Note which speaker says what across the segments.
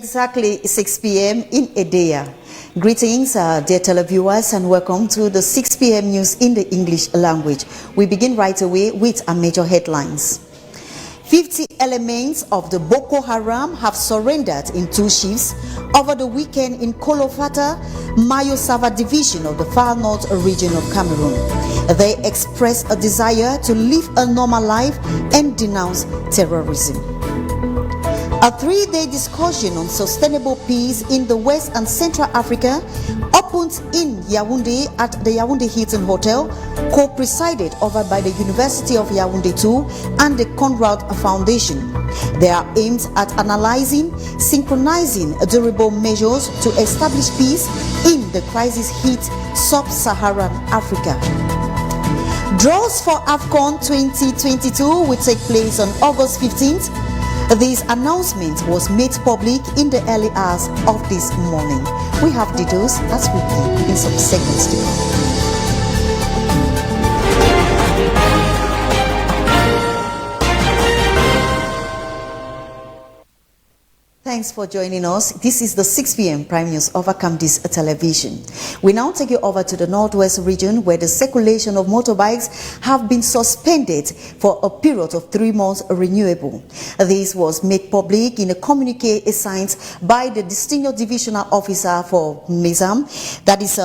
Speaker 1: exactly 6 p.m. in Edea. Greetings, dear televiewers, and welcome to the 6 p.m. news in the English language. We begin right away with our major headlines. 50 elements of the Boko Haram have surrendered in 2 shifts over the weekend in Kolofata, Mayo-Sava division of the far north region of Cameroon. They express a desire to live a normal life and denounce terrorism. A 3-day discussion on sustainable peace in the West and Central Africa opened in Yaoundé at the Yaoundé Hilton Hotel, co-presided over by the University of Yaoundé II and the Conrad Foundation. They are aimed at analyzing, synchronizing durable measures to establish peace in the crisis-hit sub-Saharan Africa. Draws for AFCON 2022 will take place on August 15th. This announcement was made public in the early hours of this morning. We have details as we begin in some seconds to come. Thanks for joining us. This is the 6 p.m. Prime News over Camdis Television. We now take you over to the Northwest region where the circulation of motorbikes have been suspended for a period of 3 months renewable. This was made public in a communique signed by the Distinguished Divisional Officer for MESAM, that is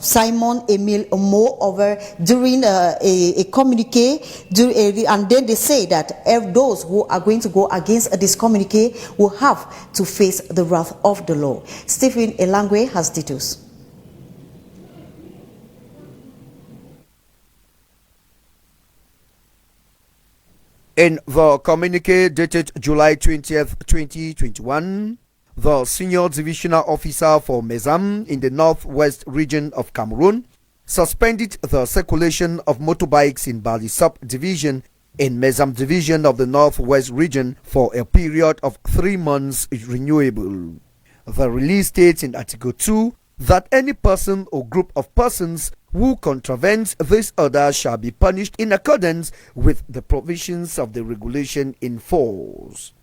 Speaker 1: Simon Emile Mo, over during a communique, and then they say that those who are going to go against this communique will have to face the wrath of the law. Stephen Elangwe has details.
Speaker 2: In the communique dated July 20th, 2021, the Senior Divisional Officer for MESAM in the Northwest region of Cameroon suspended the circulation of motorbikes in Bali Sub-Division in MESAM Division of the Northwest region for a period of 3 months renewable. The release states in Article 2 that any person or group of persons who contravenes this order shall be punished in accordance with the provisions of the regulation in force.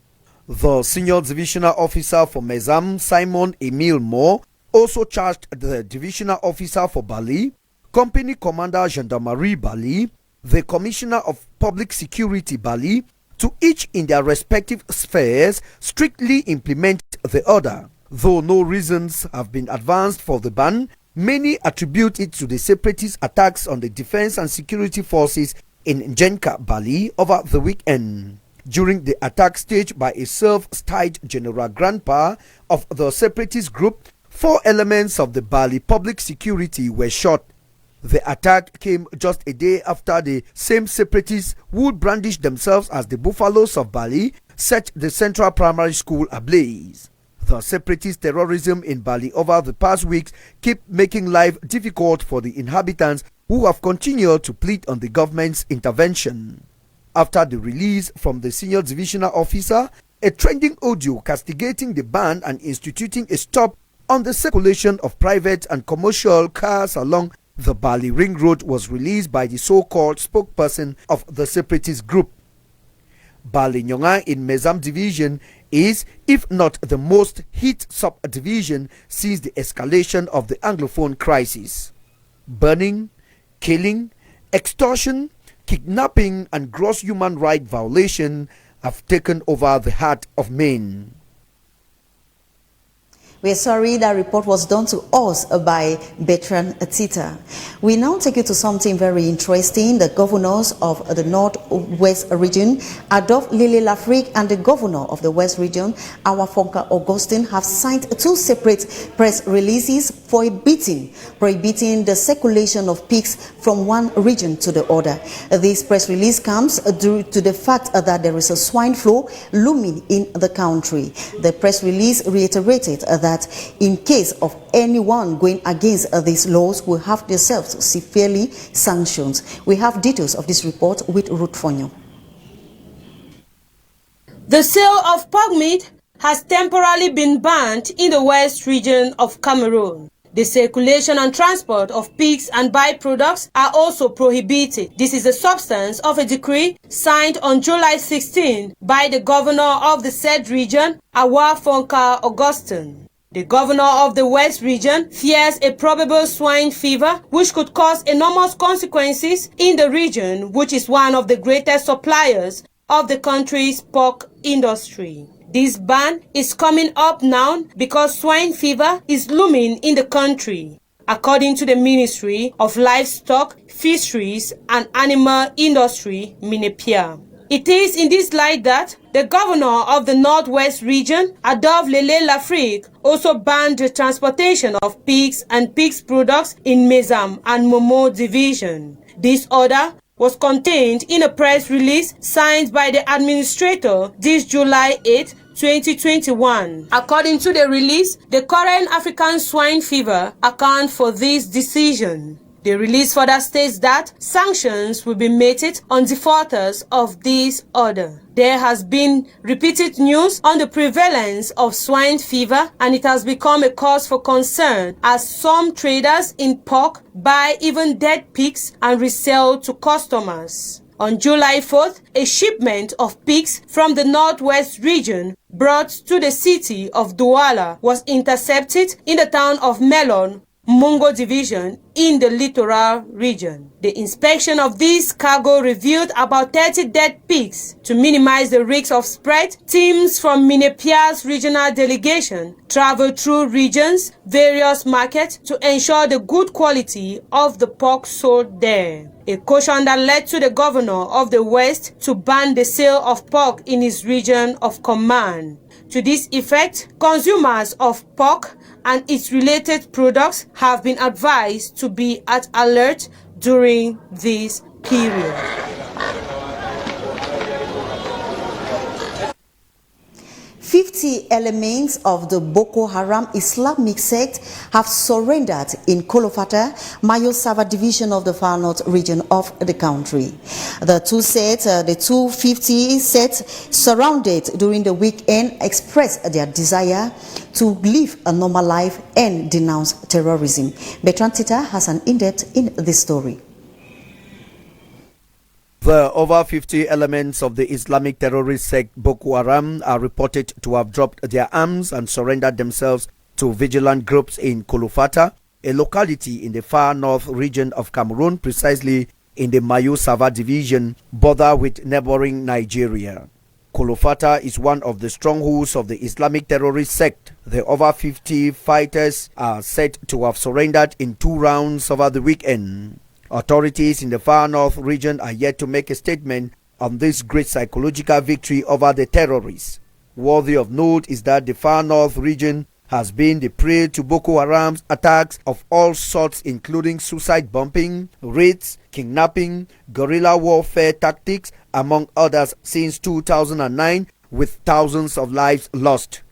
Speaker 2: The Senior Divisional Officer for MESAM, Simon Emile Moore, also charged the Divisional Officer for Bali, Company Commander Gendarmerie Bali, the Commissioner of Public Security Bali, to each in their respective spheres strictly implement the order. Though no reasons have been advanced for the ban, many attribute it to the separatist attacks on the defense and security forces in Njenka, Bali over the weekend. During the attack staged by a self-styled General Grandpa of the separatist group, 4 elements of the Bali public security were shot. The attack came just a day after the same separatists who brandished themselves as the Buffaloes of Bali set the Central Primary School ablaze. The separatist terrorism in Bali over the past weeks keep making life difficult for the inhabitants who have continued to plead on the government's intervention. After the release from the Senior Divisional Officer, a trending audio castigating the ban and instituting a stop on the circulation of private and commercial cars along the Bali Ring Road was released by the so-called spokesperson of the separatist group. Bali Nyonga in MESAM Division is, if not the most hit sub-division since the escalation of the Anglophone crisis. Burning, killing, extortion, kidnapping and gross human rights violation have taken over the heart of men.
Speaker 1: We are sorry that report was done to us by Bertrand Tita. We now take you to something very interesting. The governors of the Northwest region, Adolphe Lille Lafrique, and the governor of the West region, Awafonka Augustine, have signed 2 separate press releases prohibiting the circulation of pigs from one region to the other. This press release comes due to the fact that there is a swine flu looming in the country. The press release reiterated that in case of anyone going against these laws will have themselves severely sanctioned. We have details of this report with Ruth Fonyo.
Speaker 3: The sale of pork meat has temporarily been banned in the West region of Cameroon. The circulation and transport of pigs and byproducts are also prohibited. This is the substance of a decree signed on July 16 by the governor of the said region, Awafonka Augustine. The governor of the West region fears a probable swine fever which could cause enormous consequences in the region, which is one of the greatest suppliers of the country's pork industry. This ban is coming up now because swine fever is looming in the country, according to the Ministry of Livestock, Fisheries and Animal Industry, MINEPIA. It is in this light that the governor of the Northwest region, Adolphe Lafrique, also banned the transportation of pigs and pigs products in Mezam and Momo division. This order was contained in a press release signed by the administrator this July 8, 2021. According to the release, the current African swine fever accounts for this decision. The release further states that sanctions will be meted on defaulters of this order. There has been repeated news on the prevalence of swine fever, and it has become a cause for concern as some traders in pork buy even dead pigs and resell to customers. On July 4th, a shipment of pigs from the Northwest region brought to the city of Douala was intercepted in the town of Melon, Mungo division in the littoral region. The inspection of this cargo revealed about 30 dead pigs. To minimize the risk of spread, teams from MINEPIA's regional delegation traveled through regions, various markets to ensure the good quality of the pork sold there. A caution that led to the governor of the West to ban the sale of pork in his region of command. To this effect, consumers of pork and its related products have been advised to be at alert during this period.
Speaker 1: 50 elements of the Boko Haram Islamic sect have surrendered in Kolofata, Mayo-Sava division of the far north region of the country. The 250 sets surrounded during the weekend expressed their desire to live a normal life and denounce terrorism. Bertrand Tita has an in-depth in this story.
Speaker 2: The over 50 elements of the Islamic terrorist sect Boko Haram are reported to have dropped their arms and surrendered themselves to vigilant groups in Kolofata, a locality in the far north region of Cameroon, precisely in the Mayo-Sava division, border with neighboring Nigeria. Kolofata is one of the strongholds of the Islamic terrorist sect. The over 50 fighters are said to have surrendered in 2 rounds over the weekend. Authorities in the far north region are yet to make a statement on this great psychological victory over the terrorists. Worthy of note is that the far north region has been the prey to Boko Haram's attacks of all sorts, including suicide bombing, raids, kidnapping, guerrilla warfare tactics, among others, since 2009, with thousands of lives lost.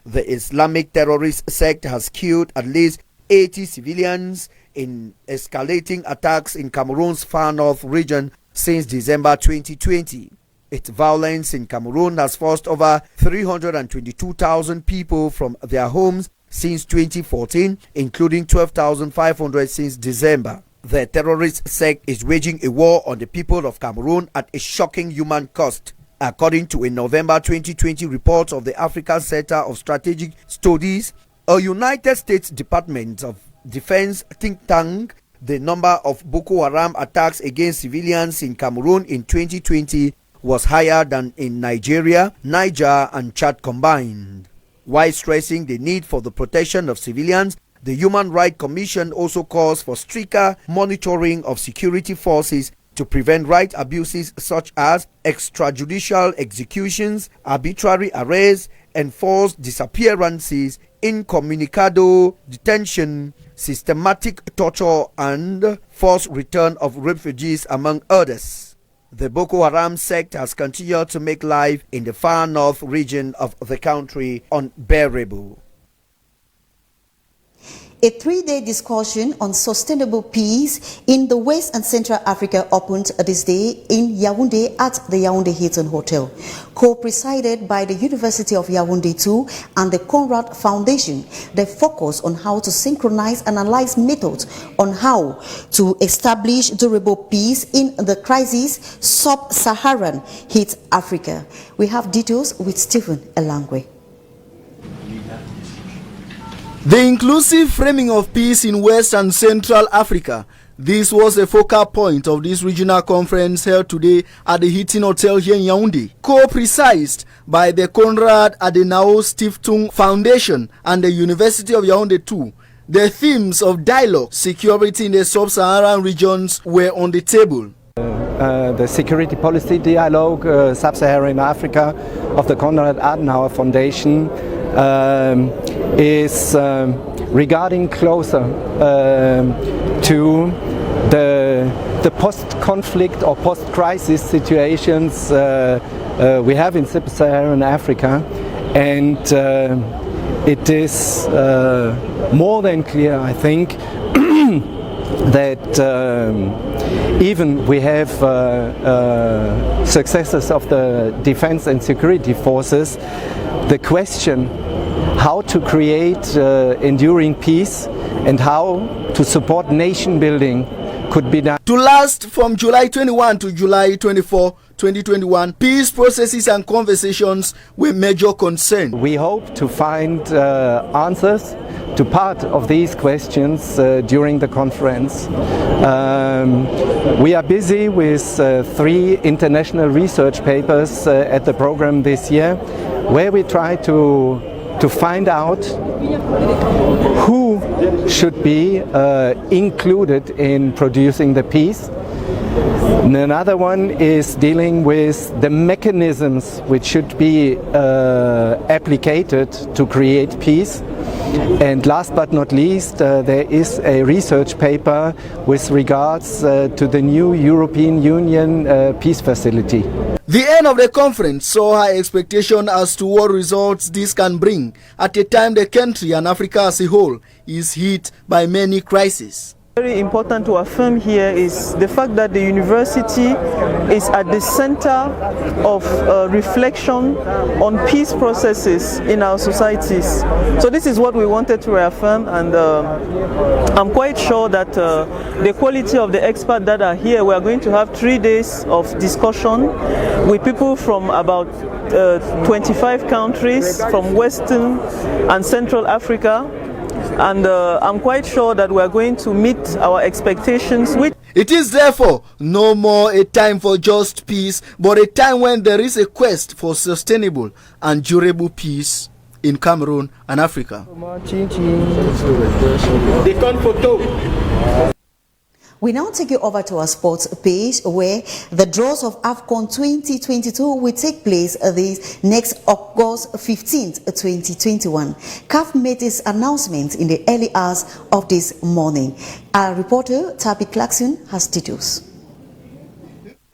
Speaker 2: The Islamic terrorist sect has killed at least 80 civilians in escalating attacks in Cameroon's far north region since December 2020. Its violence in Cameroon has forced over 322,000 people from their homes since 2014, including 12,500 since December. The terrorist sect is waging a war on the people of Cameroon at a shocking human cost. According to a November 2020 report of the African Center of Strategic Studies, a United States Department of Defense think tank, the number of Boko Haram attacks against civilians in Cameroon in 2020 was higher than in Nigeria, Niger and Chad combined. While stressing the need for the protection of civilians, the Human Rights Commission also calls for stricter monitoring of security forces to prevent right abuses such as extrajudicial executions, arbitrary arrests, enforced disappearances, incommunicado detention, systematic torture and forced return of refugees, among others. The Boko Haram sect has continued to make life in the far north region of the country unbearable.
Speaker 1: A 3-day discussion on sustainable peace in the West and Central Africa opened this day in Yaoundé at the Yaoundé Hilton Hotel. Co-presided by the University of Yaoundé II and the Conrad Foundation, they focus on how to synchronize and analyze methods on how to establish durable peace in the crisis sub-Saharan hit Africa. We have details with Stephen Elangwe.
Speaker 4: The inclusive framing of peace in West and Central Africa. This was a focal point of this regional conference held today at the Hilton Hotel here in Yaoundé. Co-presided by the Konrad Adenauer Stiftung Foundation and the University of Yaoundé II. The themes of dialogue, security in the sub-Saharan regions were on the table.
Speaker 5: The security policy dialogue, Sub-Saharan Africa of the Konrad Adenauer Foundation is regarding closer to the post-conflict or post-crisis situations we have in Sub-Saharan Africa, and it is more than clear, I think, that even we have successors of the defense and security forces, the question how to create enduring peace and how to support nation building could be done.
Speaker 4: To last from July 21 to July 24, 2021, peace processes and conversations were major concern.
Speaker 5: We hope to find answers to part of these questions during the conference. We are busy with 3 international research papers at the program this year, where we try to find out who should be included in producing the peace. And another one is dealing with the mechanisms which should be applied to create peace. And last but not least, there is a research paper with regards to the new European Union peace facility.
Speaker 4: The end of the conference saw high expectation as to what results this can bring at a time the country and Africa as a whole is hit by many crises.
Speaker 6: Very important to affirm here is the fact that the university is at the center of reflection on peace processes in our societies. So this is what we wanted to reaffirm, and I'm quite sure that the quality of the experts that are here, we are going to have 3 days of discussion with people from about 25 countries from Western and Central Africa. And I'm quite sure that we are going to meet our expectations.
Speaker 4: It is therefore no more a time for just peace, but a time when there is a quest for sustainable and durable peace in Cameroon and Africa.
Speaker 1: We now take you over to our sports page, where the draws of AFCON 2022 will take place this next August 15th, 2021. CAF made this announcement in the early hours of this morning. Our reporter, Tabby Clarkson, has details.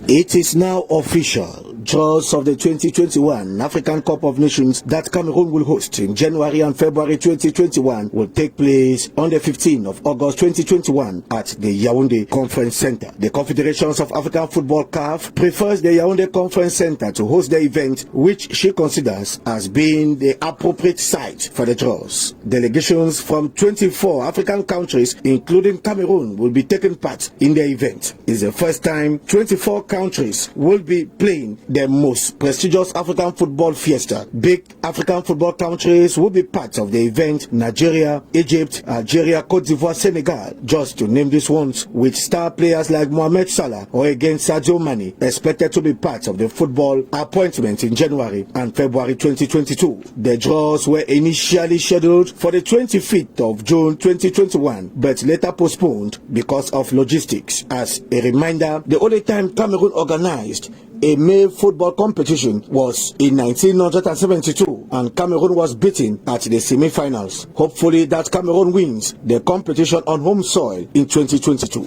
Speaker 7: It is now official. Draws of the 2021 African Cup of Nations that Cameroon will host in January and February 2021 will take place on the 15th of August 2021 at the Yaoundé Conference Center. The Confederations of African Football CAF prefers the Yaoundé Conference Center to host the event, which she considers as being the appropriate site for the draws. Delegations from 24 African countries, including Cameroon, will be taking part in the event. It's the first time 24 countries will be playing the most prestigious African football fiesta. Big African football countries will be part of the event: Nigeria, Egypt, Algeria, Cote d'Ivoire, Senegal, just to name these ones, with star players like Mohamed Salah or again Sadio Mane expected to be part of the football appointment in January and February 2022. The draws were initially scheduled for the 25th of June 2021, but later postponed because of logistics. As a reminder, the only time Cameroon organized a male football competition was in 1972, and Cameroon was beaten at the semi-finals. Hopefully that Cameroon wins the competition on home soil in 2022.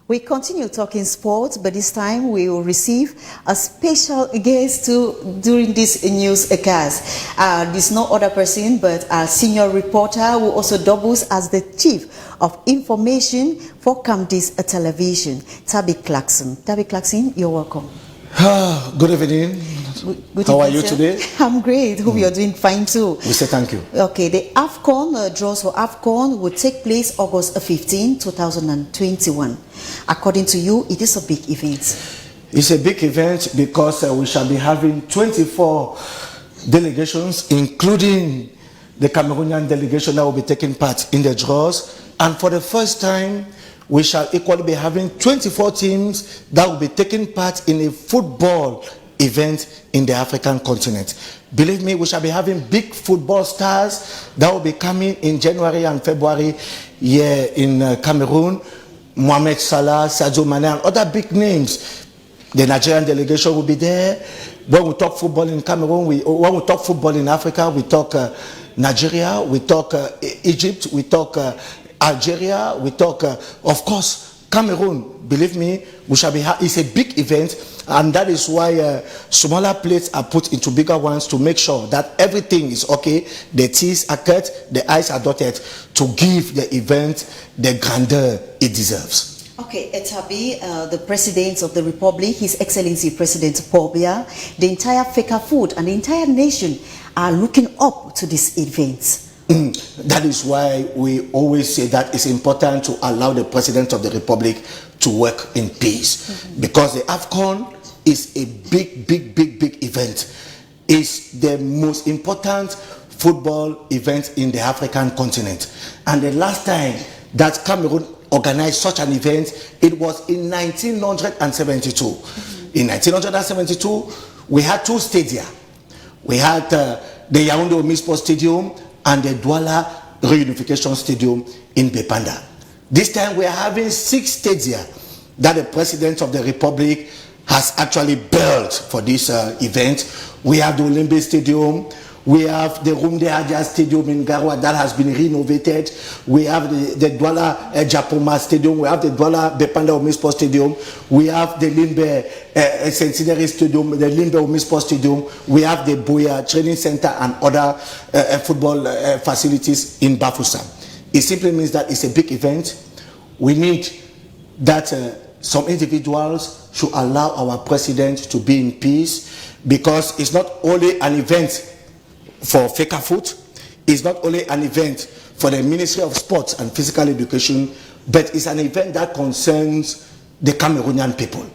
Speaker 1: We continue talking sports, but this time we will receive a special guest during this news cast. This is no other person but a senior reporter who also doubles as the chief of information for Camdis Television, Tabby Clarkson. Tabby Clarkson, you're welcome.
Speaker 7: Good evening.
Speaker 1: Good
Speaker 7: How are
Speaker 1: evening,
Speaker 7: you
Speaker 1: sir.
Speaker 7: today?
Speaker 1: I'm great. Hope you're doing fine too.
Speaker 7: We say thank you.
Speaker 1: Okay, the AFCON draws for AFCON will take place August 15, 2021. According to you, it is a big event.
Speaker 7: It's a big event because we shall be having 24 delegations, including the Cameroonian delegation that will be taking part in the draws. And for the first time, we shall equally be having 24 teams that will be taking part in a football event in the African continent. Believe me, we shall be having big football stars that will be coming in January and February here in Cameroon. Mohamed Salah, Sadio Mane, and other big names. The Nigerian delegation will be there. When we talk football in Cameroon, when we talk football in Africa, we talk Nigeria, we talk Egypt, we talk Algeria, we talk, of course, Cameroon. Believe me, we shall be. It's a big event, and that is why smaller plates are put into bigger ones to make sure that everything is okay. The T's are cut, the I's are dotted, to give the event the grandeur it deserves.
Speaker 1: Okay, Etabi, the President of the Republic, His Excellency President Paul Biya, the entire Fcfa and the entire nation are looking up to this event.
Speaker 7: That is why we always say that it's important to allow the President of the Republic to work in peace. Because the AFCON is a big event. It's the most important football event in the African continent. And the last time that Cameroon organized such an event, it was in 1972. In 1972, we had two stadia. We had the Yaoundé Omnisports Stadium and the Douala Reunification Stadium in Bepanda. This time we are having 6 stadia that the President of the Republic has actually built for this event. We have the Olympic Stadium, we have the Rumde Hadja Stadium in Garoua that has been renovated, we have the Douala Japoma Stadium, we have the Douala Bepanda Omnisports Stadium, we have the Limbe Centenary Stadium, the Limbe Omnisports Stadium, we have the Boya Training Center and other football facilities in Bafoussam. It simply means that it's a big event. We need that some individuals should allow our president to be in peace, because it's not only an event for Fcfa, it's not only an event for the Ministry of Sports and Physical Education, but it's an event that concerns the Cameroonian people,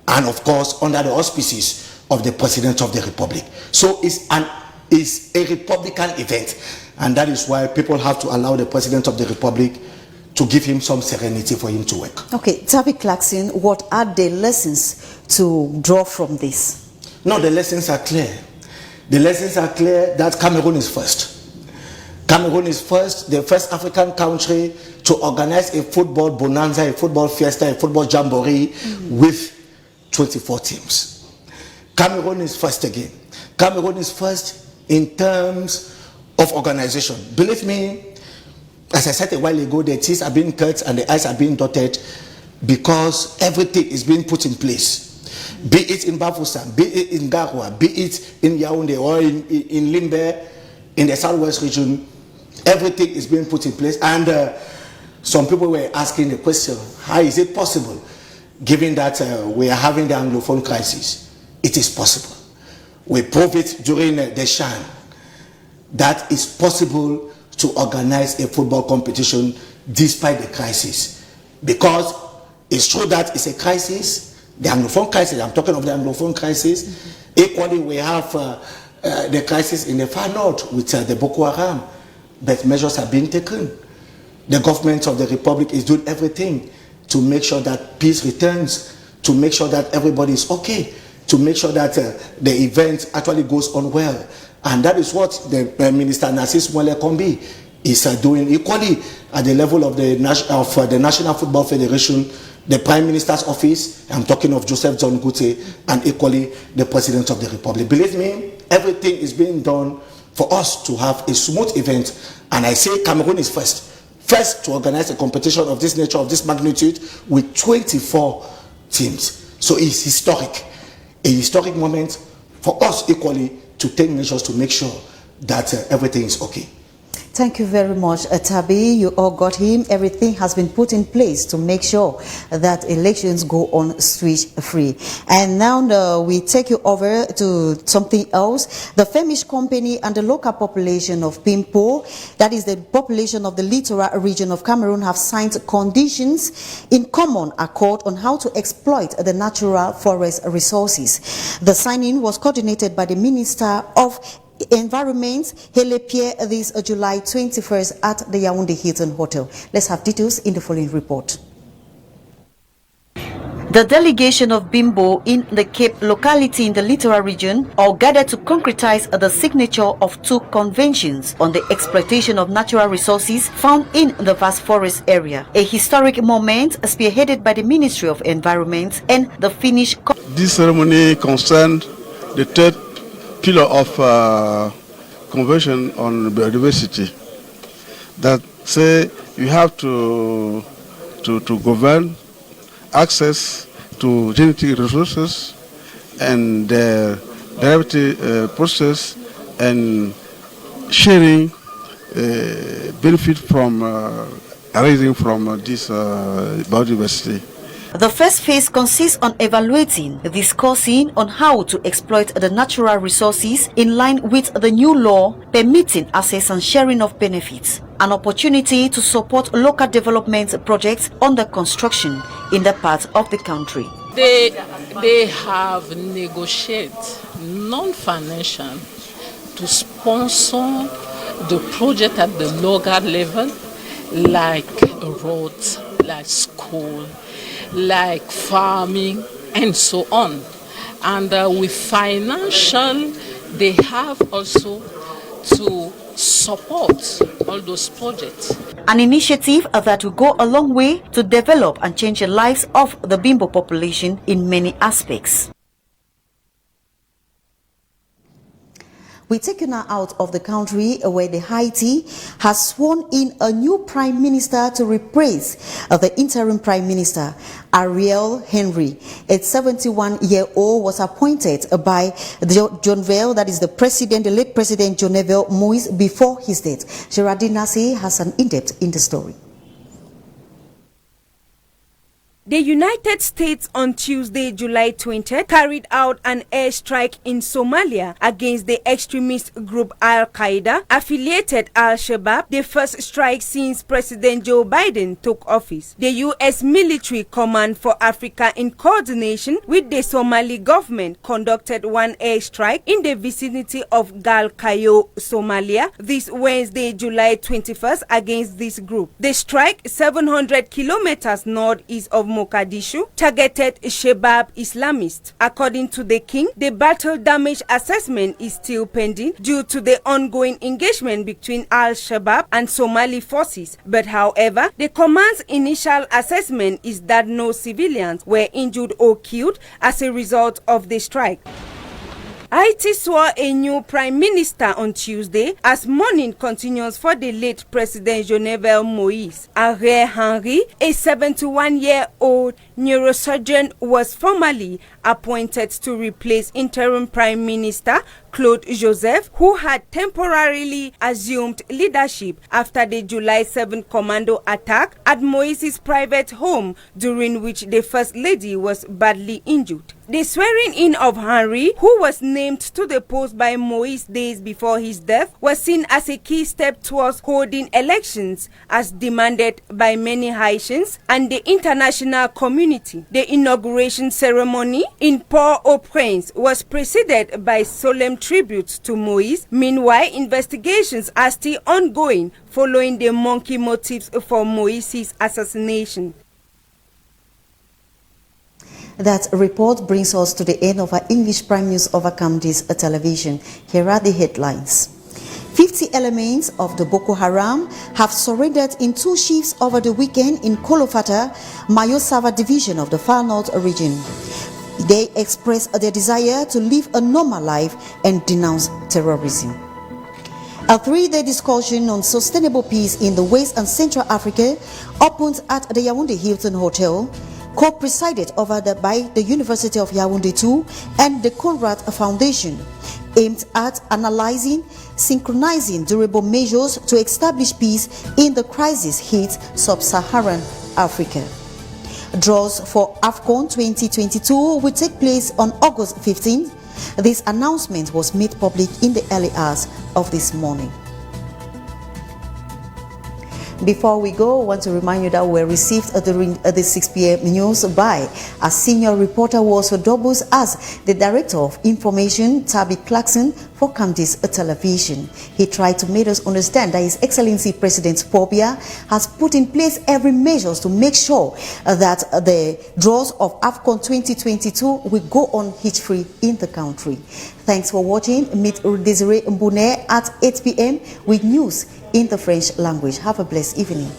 Speaker 7: and of course under the auspices of the President of the Republic. So it's a Republican event, and that is why people have to allow the President of the Republic to give him some serenity for him to work.
Speaker 1: Okay, Tabby Clarkson, what are the lessons to draw from this?
Speaker 7: No, the lessons are clear. The lessons are clear that Cameroon is first. Cameroon is first, the first African country to organize a football bonanza, a football fiesta, a football jamboree with 24 teams. Cameroon is first again. Cameroon is first in terms of organization. Believe me, as I said a while ago, the T's are being cut and the I's are being dotted because everything is being put in place. Be it in Bafoussam, be it in Garoua, be it in Yaoundé or in Limbe, in the southwest region, everything is being put in place. And some people were asking the question, how is it possible, given that we are having the Anglophone crisis? It is possible. We proved it during the Shan, that it's possible to organize a football competition despite the crisis. Because it's true that it's a crisis, the Anglophone crisis, I'm talking of the Anglophone crisis. Equally, we have the crisis in the far north with the Boko Haram, but measures are being taken. The government of the Republic is doing everything to make sure that peace returns, to make sure that everybody is okay, to make sure that the event actually goes on well. And that is what the Minister Narcisse Mwele Kombi is doing equally at the level of the National Football Federation, the Prime Minister's office, I'm talking of Joseph John Gute, and equally the President of the Republic. Believe me, everything is being done for us to have a smooth event. And I say Cameroon is first. first to organize a competition of this nature, of this magnitude, with 24 teams. So it's historic, a historic moment for us equally to take measures to make sure that everything is okay.
Speaker 1: Thank you very much, Tabi. You all got him. Everything has been put in place to make sure that elections go on switch-free. And now we take you over to something else. The Flemish company and the local population of Pimpo, that is the population of the littoral region of Cameroon, have signed conditions in common accord on how to exploit the natural forest resources. The signing was coordinated by the Minister of Environment, Hele Pierre, this July 21st at the Yaoundé Hilton Hotel. Let's have details in the following report. The delegation of Bimbo in the Cape locality in the littoral region all gathered to concretize the signature of two conventions on the exploitation of natural resources found in the vast forest area. A historic moment spearheaded by the Ministry of Environment and the Finnish.
Speaker 8: This ceremony concerned the third pillar of Convention on Biodiversity, that say you have to govern access to genetic resources and their derivative process and sharing benefit from arising from this biodiversity.
Speaker 1: The first phase consists on evaluating, discussing on how to exploit the natural resources in line with the new law permitting access and sharing of benefits, an opportunity to support local development projects under construction in the part of the country.
Speaker 9: They have negotiated non-financial to sponsor the project at the local level, like roads, like school, like farming, and so on. And with financial, they have also to support all those projects.
Speaker 1: An initiative that will go a long way to develop and change the lives of the Bimbo population in many aspects. We take you now out of the country where the Haiti has sworn in a new prime minister to replace the interim prime minister, Ariel Henry. A 71-year-old was appointed by Jonvel, that is the late president Jonvel Moise, before his death. Geraldine Nasi has an in-depth in the story.
Speaker 10: The United States on Tuesday, July 20th, carried out an airstrike in Somalia against the extremist group Al-Qaeda, affiliated Al-Shabaab, the first strike since President Joe Biden took office. The U.S. Military Command for Africa, in coordination with the Somali government, conducted one airstrike in the vicinity of Galkayo, Somalia, this Wednesday, July 21st, against this group. The strike, 700 kilometers northeast of Mogadishu, targeted Shabaab Islamists. According to the king, the battle damage assessment is still pending due to the ongoing engagement between Al-Shabaab and Somali forces. But however, the command's initial assessment is that no civilians were injured or killed as a result of the strike. Haiti swore a new prime minister on Tuesday as mourning continues for the late President Jovenel Moise. Ariel Henry, a 71-year-old neurosurgeon, was formally appointed to replace interim Prime Minister Claude Joseph, who had temporarily assumed leadership after the July 7 commando attack at Moise's private home, during which the First Lady was badly injured. The swearing-in of Henry, who was named to the post by Moise days before his death, was seen as a key step towards holding elections as demanded by many Haitians and the international community. The inauguration ceremony in Port-au-Prince was preceded by solemn tributes to Moise. Meanwhile, investigations are still ongoing following the monkey motives for Moise's assassination.
Speaker 1: That report brings us to the end of our English Prime News over Camden's television. Here are the headlines. 50 elements of the Boko Haram have surrendered in 2 shifts over the weekend in Kolofata, Mayosava division of the Far North region. They express their desire to live a normal life and denounce terrorism. A 3-day discussion on sustainable peace in the West and Central Africa opened at the Yaoundé Hilton Hotel, co-presided over by the University of Yaoundé II and the Conrad Foundation, aimed at analyzing, synchronizing durable measures to establish peace in the crisis-hit sub-Saharan Africa. Draws for AFCON 2022 will take place on August 15th. This announcement was made public in the early hours of this morning. Before we go, I want to remind you that we were received during the 6 p.m. news by a senior reporter who also doubles as the Director of Information, Tabby Clarkson, for Candice Television. He tried to make us understand that His Excellency President Paul Biya has put in place every measure to make sure that the draws of AFCON 2022 will go on hitch-free in the country. Thanks for watching. Meet Desiree Mbune at 8 p.m. with news in the French language. Have a blessed evening.